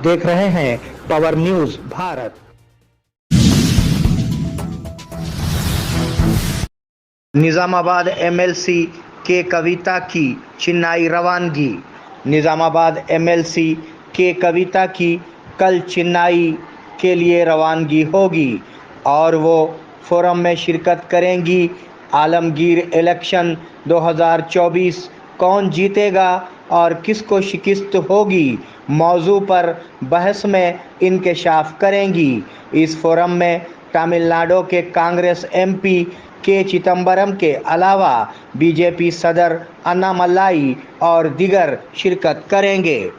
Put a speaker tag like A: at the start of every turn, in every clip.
A: देख रहे हैं power news Bharat. Nizamabad MLC के कविता की चेन्नई रवानगी। निजामाबाद एमएलसी के कविता की कल चेन्नई के लिए रवानगी होगी और वो फोरम में शिरकत करेंगी। आलमगीर इलेक्शन 2024 कौन जीतेगा और किसको शिकस्त होगी मौजू पर बहस में इंकशाफ करेंगी। इस फोरम में तमिलनाडु के कांग्रेस एमपी के चिदंबरम के अलावा बीजेपी सदर अन्नामलाई और दीगर शिरकत करेंगे।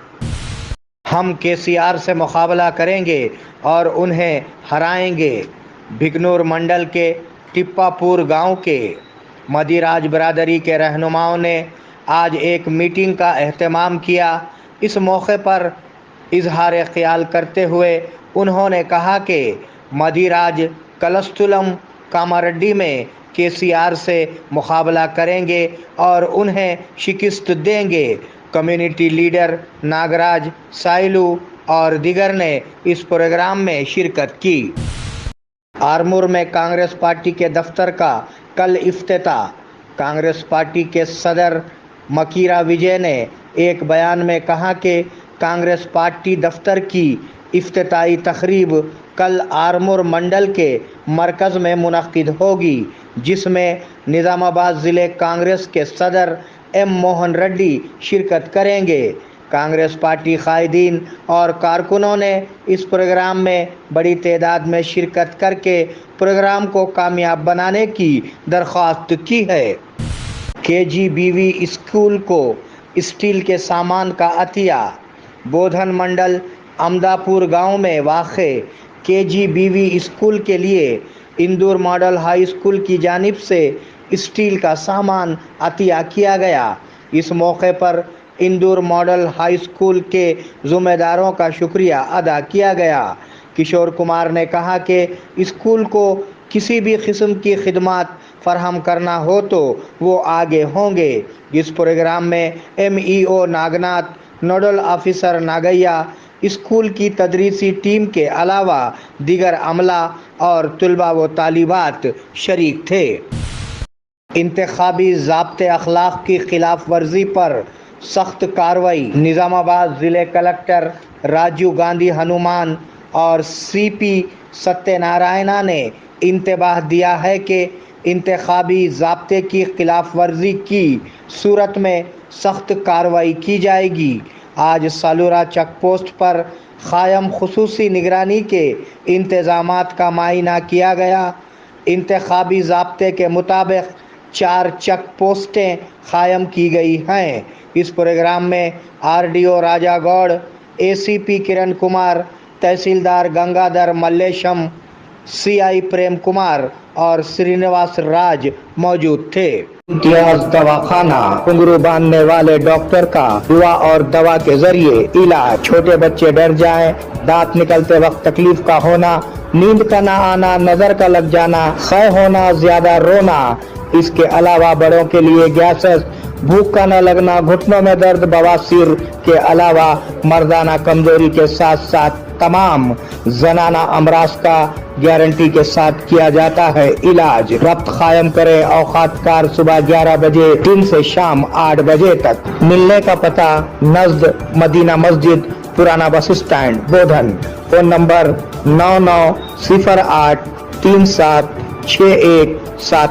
A: हम केसीआर से मुकाबला करेंगे और उन्हें हराएंगे। बिकनूर मंडल के टिप्पापुर गांव के मदिराज बिरादरी के रहनुमाओं ने आज एक मीटिंग का एहतमाम किया। इस मौके पर इजहार ख्याल करते हुए उन्होंने कहा कि मदिराज कलस्तुलम कामारेड्डी में केसीआर से मुकाबला करेंगे और उन्हें शिकस्त देंगे। कम्युनिटी लीडर नागराज साइलू और दीगर ने इस प्रोग्राम में शिरकत की। आरमूर में कांग्रेस पार्टी के दफ्तर का कल इफ्तिताह। कांग्रेस पार्टी के सदर मकीरा विजय ने एक बयान में कहा कि कांग्रेस पार्टी दफ्तर की इफ्तिताई तकरीब कल आरमूर मंडल के मरकज़ में मुनक्किद होगी, जिसमें निज़ामाबाद ज़िले कांग्रेस के सदर एम मोहन रेड्डी शिरकत करेंगे। कांग्रेस पार्टी कायदीन और कारकुनों ने इस प्रोग्राम में बड़ी तादाद में शिरकत करके प्रोग्राम को कामयाब बनाने की दरख्वास्त की है। केजीबीवी स्कूल को स्टील के सामान का अतिया। बोधन मंडल अमदापुर गांव में वाक़े केजीबीवी स्कूल के लिए इंदौर मॉडल हाई स्कूल की जानिब से स्टील का सामान अतिया किया गया। इस मौके पर इंदौर मॉडल हाई स्कूल के ज़िम्मेदारों का शुक्रिया अदा किया गया। किशोर कुमार ने कहा कि स्कूल को किसी भी किस्म की खिदमत फराहम करना हो तो वो आगे होंगे। इस प्रोग्राम में MEO Nagnath, nodal officer Nagaiah, school की तदरीसी टीम के अलावा दीगर अमला और तुलबा व तालिबात शरीक थे। इंतखाबी ज़ाब्ते अखलाक की खिलाफ वर्जी पर सख्त कार्रवाई। निज़ामाबाद ज़िले कलेक्टर राजीव गांधी हनुमान और सीपी सत्यनारायणा ने इंतबाह दिया है कि इंतखाबी ज़ाब्ते की खिलाफ वर्जी की सूरत में सख्त कार्रवाई की जाएगी। आज सालूरा चेक पोस्ट पर क़ायम खुसूसी निगरानी के इंतज़ामात का मायना किया गया। इंतखाबी ज़ाब्ते के मुताबिक 4 चेक पोस्टें क़ायम की गई हैं। इस प्रोग्राम में आरडीओ राजा गौड़, एसीपी किरण कुमार, तहसीलदार गंगाधर मल्लेशम, सीआई प्रेम कुमार और श्रीनिवास राज मौजूद थे। इम्तियाज दवाखाना, घुंघरू बांधने वाले डॉक्टर का दुआ और दवा के जरिए इलाज। छोटे बच्चे डर जाएं, दांत निकलते वक्त तकलीफ का होना, नींद का ना आना, नजर का लग जाना, खै होना, ज्यादा रोना। इसके अलावा बड़ों के लिए गैसेस, भूख का न लगना, घुटनों में दर्द, बवासीर के अलावा मर्दाना कमजोरी के साथ साथ तमाम जनाना अमराज का गारंटी के साथ किया जाता है इलाज। रब्त कायम करें औकात कार सुबह 11 बजे दिन से शाम 8 बजे तक। मिलने का पता नज़द मदीना मस्जिद, पुराना बस स्टैंड, बोधन। Phone number 9908376167।